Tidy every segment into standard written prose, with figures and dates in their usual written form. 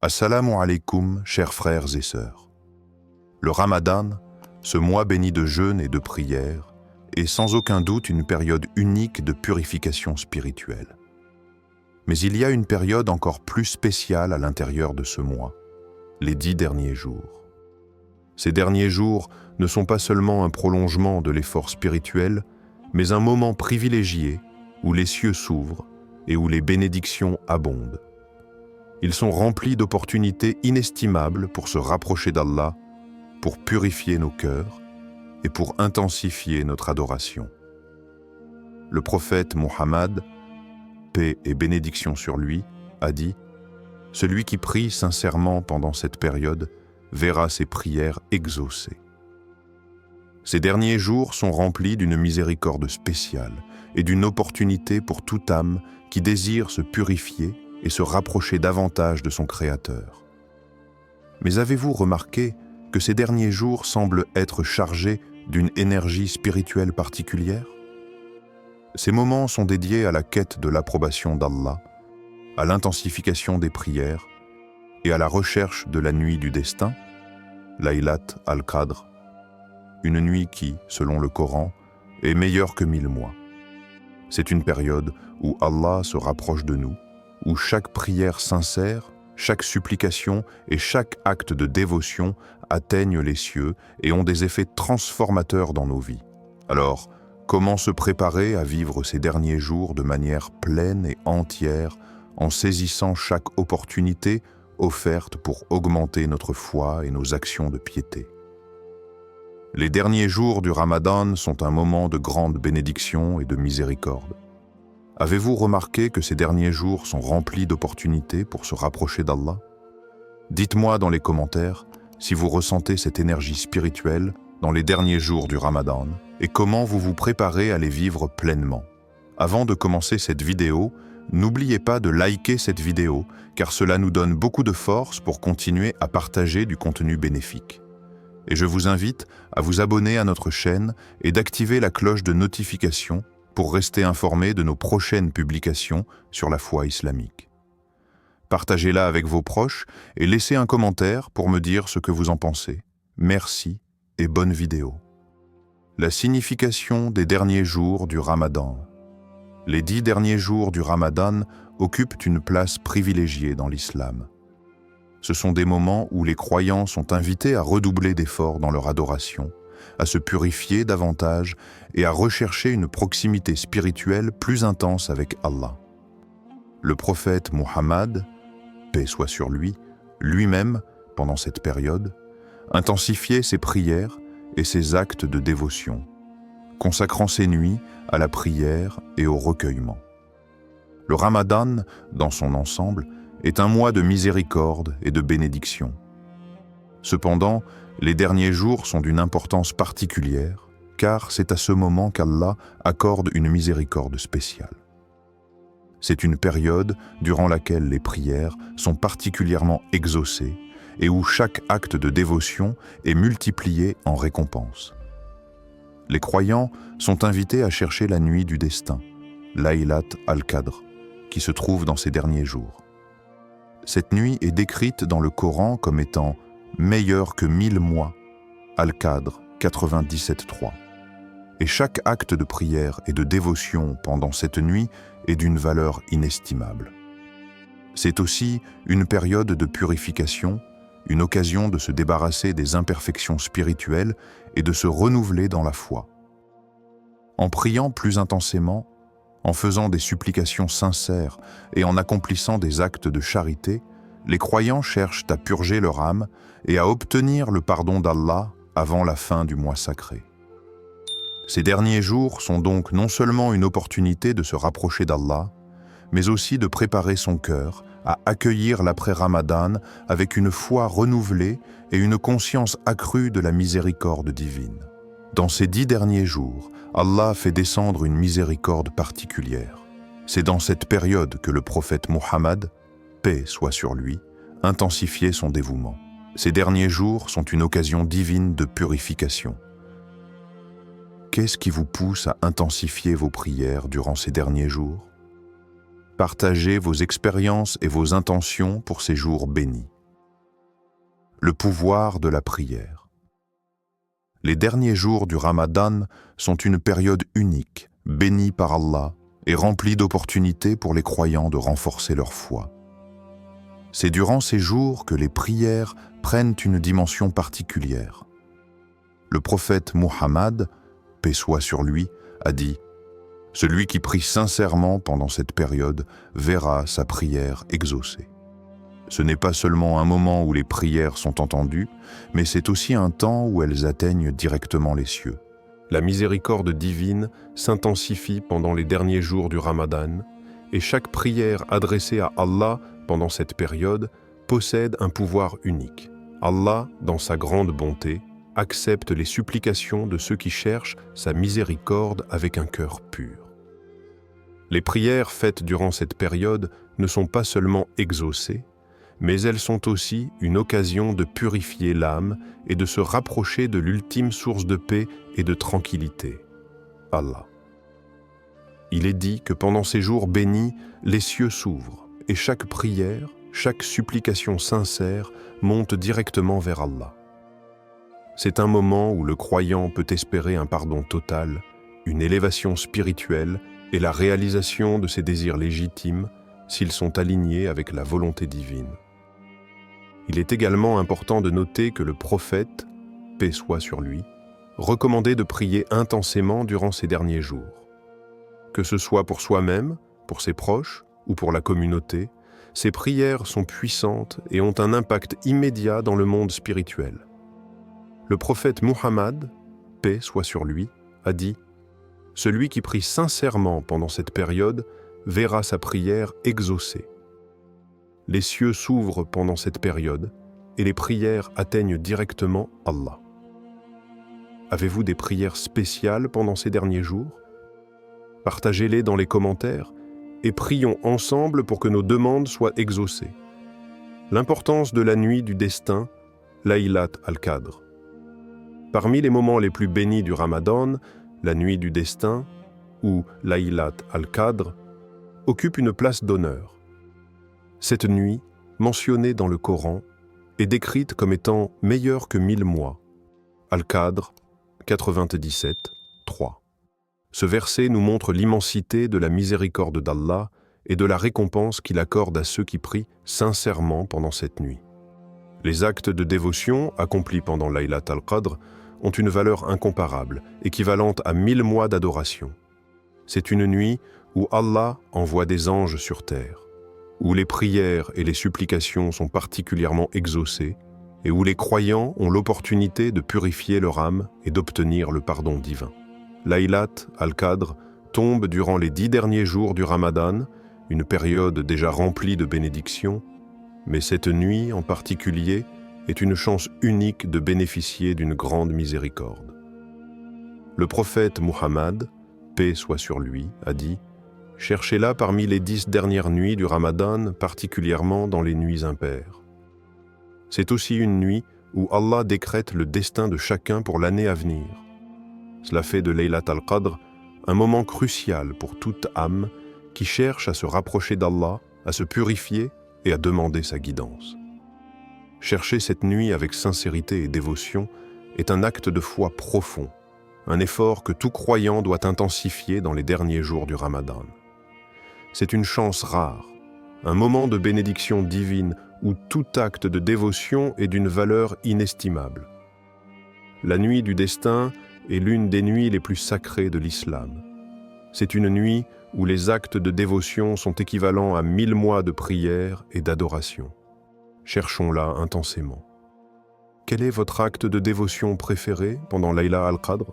Assalamu alaikum, chers frères et sœurs. Le Ramadan, ce mois béni de jeûne et de prière, est sans aucun doute une période unique de purification spirituelle. Mais il y a une période encore plus spéciale à l'intérieur de ce mois, les 10 derniers jours. Ces derniers jours ne sont pas seulement un prolongement de l'effort spirituel, mais un moment privilégié où les cieux s'ouvrent et où les bénédictions abondent. Ils sont remplis d'opportunités inestimables pour se rapprocher d'Allah, pour purifier nos cœurs et pour intensifier notre adoration. Le prophète Mohammed, paix et bénédiction sur lui, a dit « Celui qui prie sincèrement pendant cette période verra ses prières exaucées. » Ces derniers jours sont remplis d'une miséricorde spéciale et d'une opportunité pour toute âme qui désire se purifier et se rapprocher davantage de son Créateur. Mais avez-vous remarqué que ces derniers jours semblent être chargés d'une énergie spirituelle particulière? Ces moments sont dédiés à la quête de l'approbation d'Allah, à l'intensification des prières et à la recherche de la nuit du destin, Laylat al-Qadr, une nuit qui, selon le Coran, est meilleure que 1000 mois. C'est une période où Allah se rapproche de nous, où chaque prière sincère, chaque supplication et chaque acte de dévotion atteignent les cieux et ont des effets transformateurs dans nos vies. Alors, comment se préparer à vivre ces derniers jours de manière pleine et entière en saisissant chaque opportunité offerte pour augmenter notre foi et nos actions de piété? Les derniers jours du Ramadan sont un moment de grande bénédiction et de miséricorde. Avez-vous remarqué que ces derniers jours sont remplis d'opportunités pour se rapprocher d'Allah? Dites-moi dans les commentaires si vous ressentez cette énergie spirituelle dans les derniers jours du Ramadan et comment vous vous préparez à les vivre pleinement. Avant de commencer cette vidéo, n'oubliez pas de liker cette vidéo car cela nous donne beaucoup de force pour continuer à partager du contenu bénéfique. Et je vous invite à vous abonner à notre chaîne et d'activer la cloche de notification pour rester informé de nos prochaines publications sur la foi islamique. Partagez-la avec vos proches et laissez un commentaire pour me dire ce que vous en pensez. Merci et bonne vidéo. La signification des derniers jours du Ramadan. Les 10 derniers jours du Ramadan occupent une place privilégiée dans l'islam. Ce sont des moments où les croyants sont invités à redoubler d'efforts dans leur adoration, à se purifier davantage et à rechercher une proximité spirituelle plus intense avec Allah. Le prophète Mohammed, paix soit sur lui, lui-même, pendant cette période, intensifiait ses prières et ses actes de dévotion, consacrant ses nuits à la prière et au recueillement. Le Ramadan, dans son ensemble, est un mois de miséricorde et de bénédiction. Cependant, les derniers jours sont d'une importance particulière, car c'est à ce moment qu'Allah accorde une miséricorde spéciale. C'est une période durant laquelle les prières sont particulièrement exaucées et où chaque acte de dévotion est multiplié en récompense. Les croyants sont invités à chercher la nuit du destin, Laylat al-Qadr, qui se trouve dans ces derniers jours. Cette nuit est décrite dans le Coran comme étant meilleure que 1000 mois, Al-Qadr 97.3. Et chaque acte de prière et de dévotion pendant cette nuit est d'une valeur inestimable. C'est aussi une période de purification, une occasion de se débarrasser des imperfections spirituelles et de se renouveler dans la foi. En priant plus intensément, en faisant des supplications sincères et en accomplissant des actes de charité, les croyants cherchent à purger leur âme et à obtenir le pardon d'Allah avant la fin du mois sacré. Ces derniers jours sont donc non seulement une opportunité de se rapprocher d'Allah, mais aussi de préparer son cœur à accueillir l'après-Ramadan avec une foi renouvelée et une conscience accrue de la miséricorde divine. Dans ces 10 derniers jours, Allah fait descendre une miséricorde particulière. C'est dans cette période que le prophète Mohammed, paix soit sur lui, intensifiait son dévouement. Ces derniers jours sont une occasion divine de purification. Qu'est-ce qui vous pousse à intensifier vos prières durant ces derniers jours? Partagez vos expériences et vos intentions pour ces jours bénis. le pouvoir de la prière. Les derniers jours du Ramadan sont une période unique, bénie par Allah et remplie d'opportunités pour les croyants de renforcer leur foi. C'est durant ces jours que les prières prennent une dimension particulière. Le prophète Muhammad, paix soit sur lui, a dit « Celui qui prie sincèrement pendant cette période verra sa prière exaucée ». Ce n'est pas seulement un moment où les prières sont entendues, mais c'est aussi un temps où elles atteignent directement les cieux. La miséricorde divine s'intensifie pendant les derniers jours du Ramadan, et chaque prière adressée à Allah pendant cette période possède un pouvoir unique. Allah, dans sa grande bonté, accepte les supplications de ceux qui cherchent sa miséricorde avec un cœur pur. Les prières faites durant cette période ne sont pas seulement exaucées, mais elles sont aussi une occasion de purifier l'âme et de se rapprocher de l'ultime source de paix et de tranquillité, Allah. Il est dit que pendant ces jours bénis, les cieux s'ouvrent et chaque prière, chaque supplication sincère monte directement vers Allah. C'est un moment où le croyant peut espérer un pardon total, une élévation spirituelle et la réalisation de ses désirs légitimes s'ils sont alignés avec la volonté divine. Il est également important de noter que le prophète, paix soit sur lui, recommandait de prier intensément durant ces derniers jours. Que ce soit pour soi-même, pour ses proches ou pour la communauté, ces prières sont puissantes et ont un impact immédiat dans le monde spirituel. Le prophète Muhammad, paix soit sur lui, a dit « Celui qui prie sincèrement pendant cette période verra sa prière exaucée. » Les cieux s'ouvrent pendant cette période et les prières atteignent directement Allah. Avez-vous des prières spéciales pendant ces derniers jours? Partagez-les dans les commentaires et prions ensemble pour que nos demandes soient exaucées. L'importance de la nuit du destin, Laylat al-Qadr. Parmi les moments les plus bénis du Ramadan, la nuit du destin, ou Laylat al-Qadr, occupe une place d'honneur. Cette nuit, mentionnée dans le Coran, est décrite comme étant meilleure que 1000 mois. Al-Qadr 97, 3. Ce verset nous montre l'immensité de la miséricorde d'Allah et de la récompense qu'il accorde à ceux qui prient sincèrement pendant cette nuit. Les actes de dévotion accomplis pendant Laylat al-Qadr ont une valeur incomparable, équivalente à 1000 mois d'adoration. C'est une nuit où Allah envoie des anges sur terre, où les prières et les supplications sont particulièrement exaucées et où les croyants ont l'opportunité de purifier leur âme et d'obtenir le pardon divin. Laylat al-Qadr tombe durant les 10 derniers jours du Ramadan, une période déjà remplie de bénédictions, mais cette nuit en particulier est une chance unique de bénéficier d'une grande miséricorde. Le prophète Muhammad, paix soit sur lui, a dit « Cherchez-la parmi les 10 dernières nuits du Ramadan, particulièrement dans les nuits impaires. » C'est aussi une nuit où Allah décrète le destin de chacun pour l'année à venir. Cela fait de Laylat al-Qadr un moment crucial pour toute âme qui cherche à se rapprocher d'Allah, à se purifier et à demander sa guidance. Chercher cette nuit avec sincérité et dévotion est un acte de foi profond, un effort que tout croyant doit intensifier dans les derniers jours du Ramadan. C'est une chance rare, un moment de bénédiction divine où tout acte de dévotion est d'une valeur inestimable. La nuit du destin est l'une des nuits les plus sacrées de l'islam. C'est une nuit où les actes de dévotion sont équivalents à 1000 mois de prière et d'adoration. Cherchons-la intensément. Quel est votre acte de dévotion préféré pendant Laylat al-Qadr?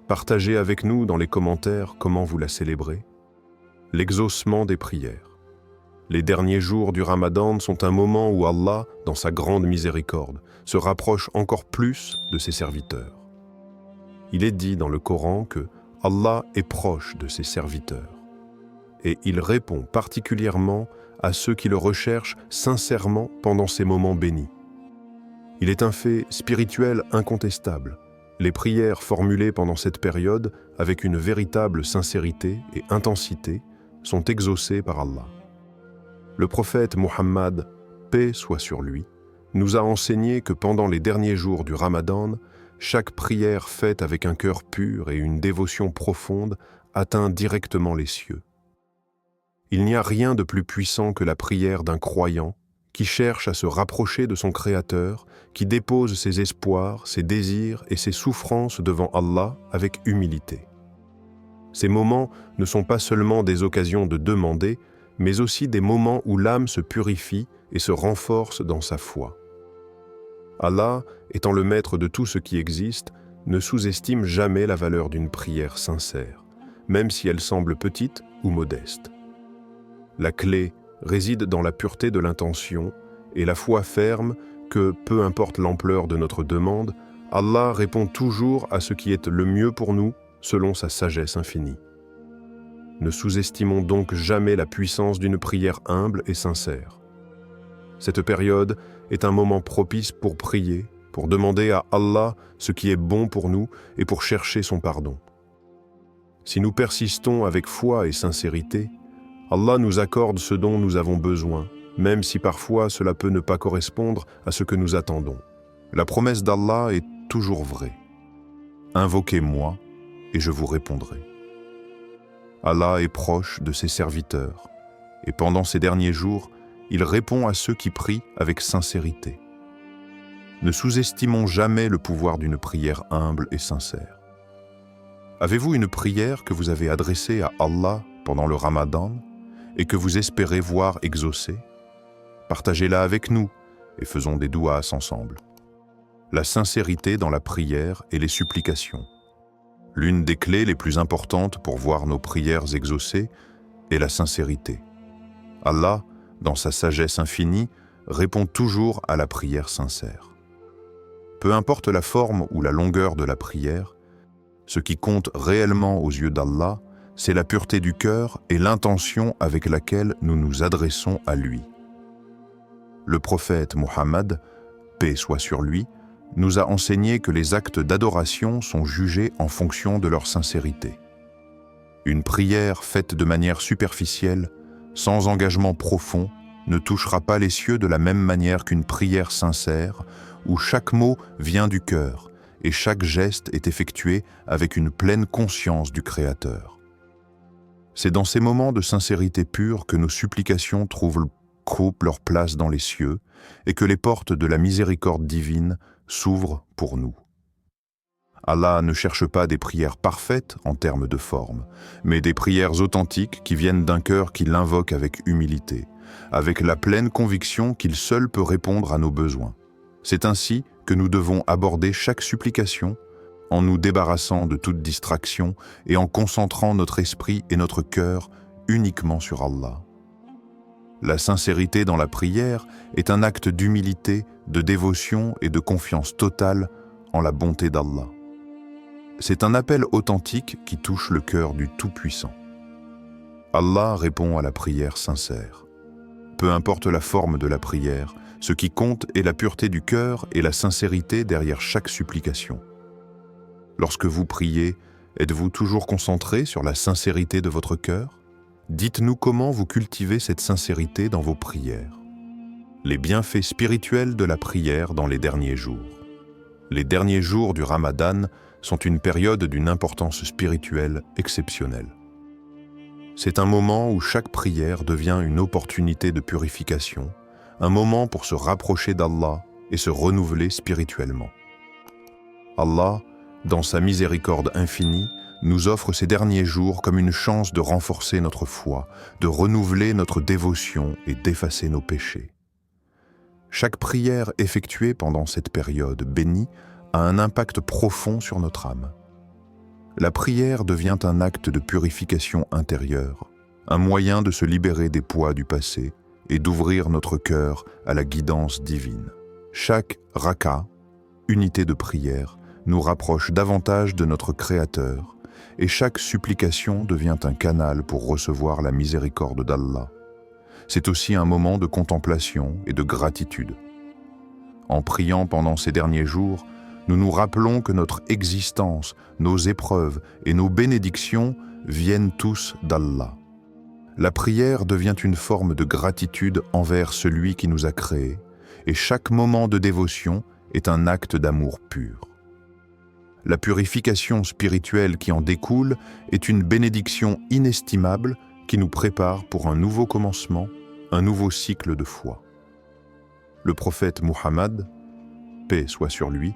Partagez avec nous dans les commentaires comment vous la célébrez. L'exaucement des prières. Les derniers jours du Ramadan sont un moment où Allah, dans sa grande miséricorde, se rapproche encore plus de ses serviteurs. Il est dit dans le Coran que Allah est proche de ses serviteurs et il répond particulièrement à ceux qui le recherchent sincèrement pendant ces moments bénis. Il est un fait spirituel incontestable. Les prières formulées pendant cette période, avec une véritable sincérité et intensité, sont exaucées par Allah. Le prophète Muhammad, paix soit sur lui, nous a enseigné que pendant les derniers jours du Ramadan, chaque prière faite avec un cœur pur et une dévotion profonde atteint directement les cieux. Il n'y a rien de plus puissant que la prière d'un croyant qui cherche à se rapprocher de son Créateur, qui dépose ses espoirs, ses désirs et ses souffrances devant Allah avec humilité. Ces moments ne sont pas seulement des occasions de demander, mais aussi des moments où l'âme se purifie et se renforce dans sa foi. Allah, étant le maître de tout ce qui existe, ne sous-estime jamais la valeur d'une prière sincère, même si elle semble petite ou modeste. La clé réside dans la pureté de l'intention et la foi ferme que, peu importe l'ampleur de notre demande, Allah répond toujours à ce qui est le mieux pour nous selon sa sagesse infinie. Ne sous-estimons donc jamais la puissance d'une prière humble et sincère. Cette période est un moment propice pour prier, pour demander à Allah ce qui est bon pour nous et pour chercher son pardon. Si nous persistons avec foi et sincérité, Allah nous accorde ce dont nous avons besoin, même si parfois cela peut ne pas correspondre à ce que nous attendons. La promesse d'Allah est toujours vraie. Invoquez-moi et je vous répondrai. Allah est proche de ses serviteurs, et pendant ces derniers jours, il répond à ceux qui prient avec sincérité. Ne sous-estimons jamais le pouvoir d'une prière humble et sincère. Avez-vous une prière que vous avez adressée à Allah pendant le Ramadan et que vous espérez voir exaucée? Partagez-la avec nous et faisons des douas ensemble. La sincérité dans la prière et les supplications. L'une des clés les plus importantes pour voir nos prières exaucées est la sincérité. Allah, dans sa sagesse infinie, répond toujours à la prière sincère. Peu importe la forme ou la longueur de la prière, ce qui compte réellement aux yeux d'Allah, c'est la pureté du cœur et l'intention avec laquelle nous nous adressons à lui. Le prophète Muhammad, paix soit sur lui, nous a enseigné que les actes d'adoration sont jugés en fonction de leur sincérité. Une prière faite de manière superficielle, sans engagement profond, ne touchera pas les cieux de la même manière qu'une prière sincère, où chaque mot vient du cœur et chaque geste est effectué avec une pleine conscience du Créateur. C'est dans ces moments de sincérité pure que nos supplications trouvent leur place dans les cieux et que les portes de la miséricorde divine s'ouvrent pour nous. Allah ne cherche pas des prières parfaites en termes de forme, mais des prières authentiques qui viennent d'un cœur qui l'invoque avec humilité, avec la pleine conviction qu'il seul peut répondre à nos besoins. C'est ainsi que nous devons aborder chaque supplication en nous débarrassant de toute distraction et en concentrant notre esprit et notre cœur uniquement sur Allah. La sincérité dans la prière est un acte d'humilité, de dévotion et de confiance totale en la bonté d'Allah. C'est un appel authentique qui touche le cœur du Tout-Puissant. Allah répond à la prière sincère. Peu importe la forme de la prière, ce qui compte est la pureté du cœur et la sincérité derrière chaque supplication. Lorsque vous priez, êtes-vous toujours concentré sur la sincérité de votre cœur? Dites-nous comment vous cultivez cette sincérité dans vos prières. Les bienfaits spirituels de la prière dans les derniers jours. Les derniers jours du Ramadan sont une période d'une importance spirituelle exceptionnelle. C'est un moment où chaque prière devient une opportunité de purification, un moment pour se rapprocher d'Allah et se renouveler spirituellement. Allah, dans sa miséricorde infinie, nous offre ces derniers jours comme une chance de renforcer notre foi, de renouveler notre dévotion et d'effacer nos péchés. Chaque prière effectuée pendant cette période bénie a un impact profond sur notre âme. La prière devient un acte de purification intérieure, un moyen de se libérer des poids du passé et d'ouvrir notre cœur à la guidance divine. Chaque raka, unité de prière, nous rapproche davantage de notre Créateur, et chaque supplication devient un canal pour recevoir la miséricorde d'Allah. C'est aussi un moment de contemplation et de gratitude. En priant pendant ces derniers jours, nous nous rappelons que notre existence, nos épreuves et nos bénédictions viennent tous d'Allah. La prière devient une forme de gratitude envers celui qui nous a créés et chaque moment de dévotion est un acte d'amour pur. La purification spirituelle qui en découle est une bénédiction inestimable qui nous prépare pour un nouveau commencement, un nouveau cycle de foi. Le prophète Muhammad, paix soit sur lui,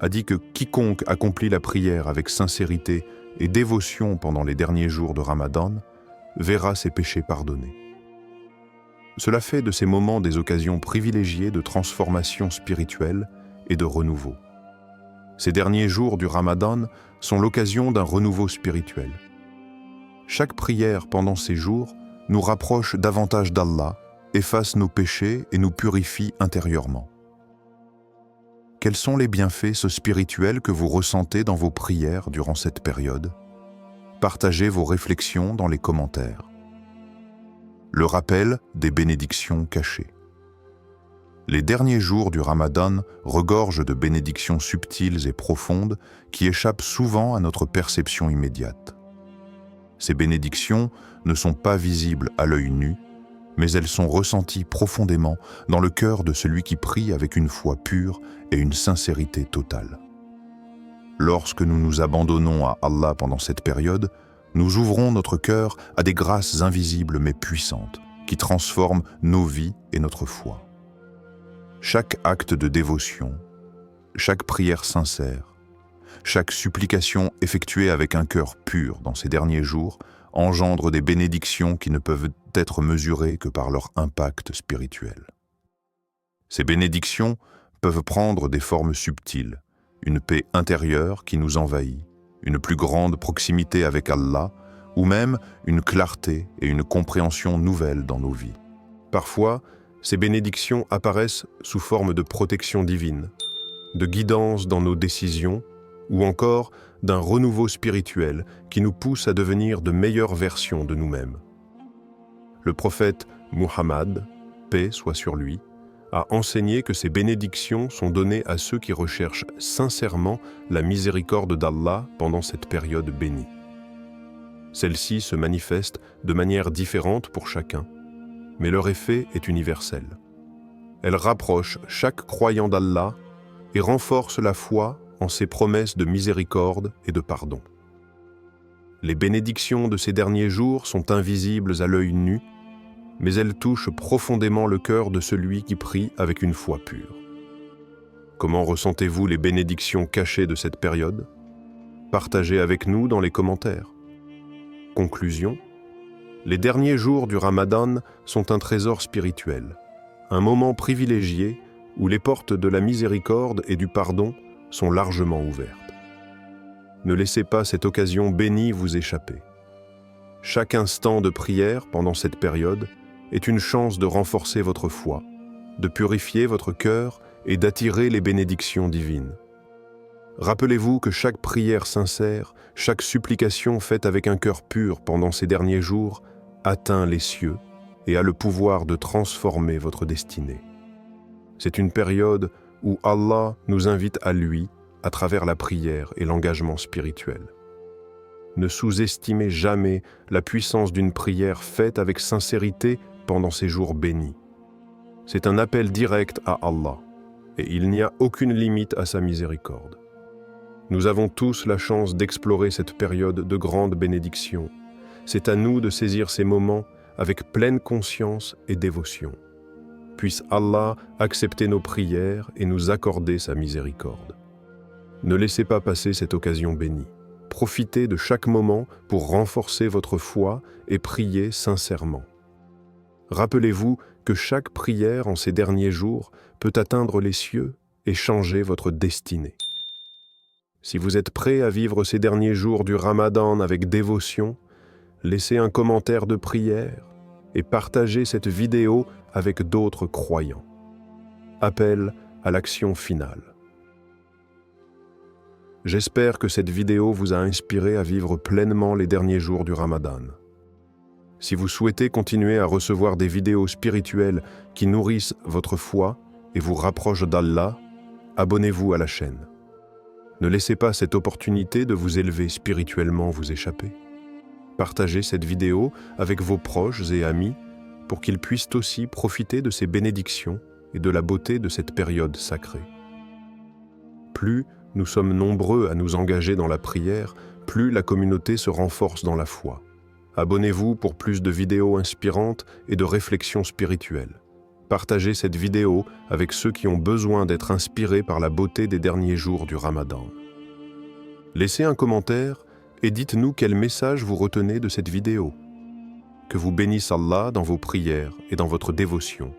a dit que quiconque accomplit la prière avec sincérité et dévotion pendant les derniers jours de Ramadan verra ses péchés pardonnés. Cela fait de ces moments des occasions privilégiées de transformation spirituelle et de renouveau. Ces derniers jours du Ramadan sont l'occasion d'un renouveau spirituel. Chaque prière pendant ces jours nous rapproche davantage d'Allah, efface nos péchés et nous purifie intérieurement. Quels sont les bienfaits spirituels que vous ressentez dans vos prières durant cette période? Partagez vos réflexions dans les commentaires. Le rappel des bénédictions cachées. Les derniers jours du Ramadan regorgent de bénédictions subtiles et profondes qui échappent souvent à notre perception immédiate. Ces bénédictions ne sont pas visibles à l'œil nu, mais elles sont ressenties profondément dans le cœur de celui qui prie avec une foi pure et une sincérité totale. Lorsque nous nous abandonnons à Allah pendant cette période, nous ouvrons notre cœur à des grâces invisibles mais puissantes qui transforment nos vies et notre foi. Chaque acte de dévotion, chaque prière sincère, chaque supplication effectuée avec un cœur pur dans ces derniers jours engendre des bénédictions qui ne peuvent être mesurées que par leur impact spirituel. Ces bénédictions peuvent prendre des formes subtiles, une paix intérieure qui nous envahit, une plus grande proximité avec Allah, ou même une clarté et une compréhension nouvelles dans nos vies. Parfois, ces bénédictions apparaissent sous forme de protection divine, de guidance dans nos décisions, ou encore d'un renouveau spirituel qui nous pousse à devenir de meilleures versions de nous-mêmes. Le prophète Muhammad, paix soit sur lui, a enseigné que ces bénédictions sont données à ceux qui recherchent sincèrement la miséricorde d'Allah pendant cette période bénie. Celle-ci se manifeste de manière différente pour chacun, mais leur effet est universel. Elle rapproche chaque croyant d'Allah et renforce la foi en ses promesses de miséricorde et de pardon. Les bénédictions de ces derniers jours sont invisibles à l'œil nu, mais elles touchent profondément le cœur de celui qui prie avec une foi pure. Comment ressentez-vous les bénédictions cachées de cette période? Partagez avec nous dans les commentaires. Conclusion: les derniers jours du Ramadan sont un trésor spirituel, un moment privilégié où les portes de la miséricorde et du pardon sont largement ouvertes. Ne laissez pas cette occasion bénie vous échapper. Chaque instant de prière pendant cette période est une chance de renforcer votre foi, de purifier votre cœur et d'attirer les bénédictions divines. Rappelez-vous que chaque prière sincère, chaque supplication faite avec un cœur pur pendant ces derniers jours atteint les cieux et a le pouvoir de transformer votre destinée. C'est une période où Allah nous invite à lui à travers la prière et l'engagement spirituel. Ne sous-estimez jamais la puissance d'une prière faite avec sincérité pendant ces jours bénis. C'est un appel direct à Allah, et il n'y a aucune limite à sa miséricorde. Nous avons tous la chance d'explorer cette période de grande bénédiction. C'est à nous de saisir ces moments avec pleine conscience et dévotion. Puisse Allah accepter nos prières et nous accorder sa miséricorde. Ne laissez pas passer cette occasion bénie. Profitez de chaque moment pour renforcer votre foi et prier sincèrement. Rappelez-vous que chaque prière en ces derniers jours peut atteindre les cieux et changer votre destinée. Si vous êtes prêt à vivre ces derniers jours du Ramadan avec dévotion, laissez un commentaire de prière et partagez cette vidéo avec d'autres croyants. Appel à l'action finale. J'espère que cette vidéo vous a inspiré à vivre pleinement les derniers jours du Ramadan. Si vous souhaitez continuer à recevoir des vidéos spirituelles qui nourrissent votre foi et vous rapprochent d'Allah, abonnez-vous à la chaîne. Ne laissez pas cette opportunité de vous élever spirituellement vous échapper. Partagez cette vidéo avec vos proches et amis pour qu'ils puissent aussi profiter de ces bénédictions et de la beauté de cette période sacrée. Plus nous sommes nombreux à nous engager dans la prière, plus la communauté se renforce dans la foi. Abonnez-vous pour plus de vidéos inspirantes et de réflexions spirituelles. Partagez cette vidéo avec ceux qui ont besoin d'être inspirés par la beauté des derniers jours du Ramadan. Laissez un commentaire et dites-nous quel message vous retenez de cette vidéo. Que vous bénisse Allah dans vos prières et dans votre dévotion.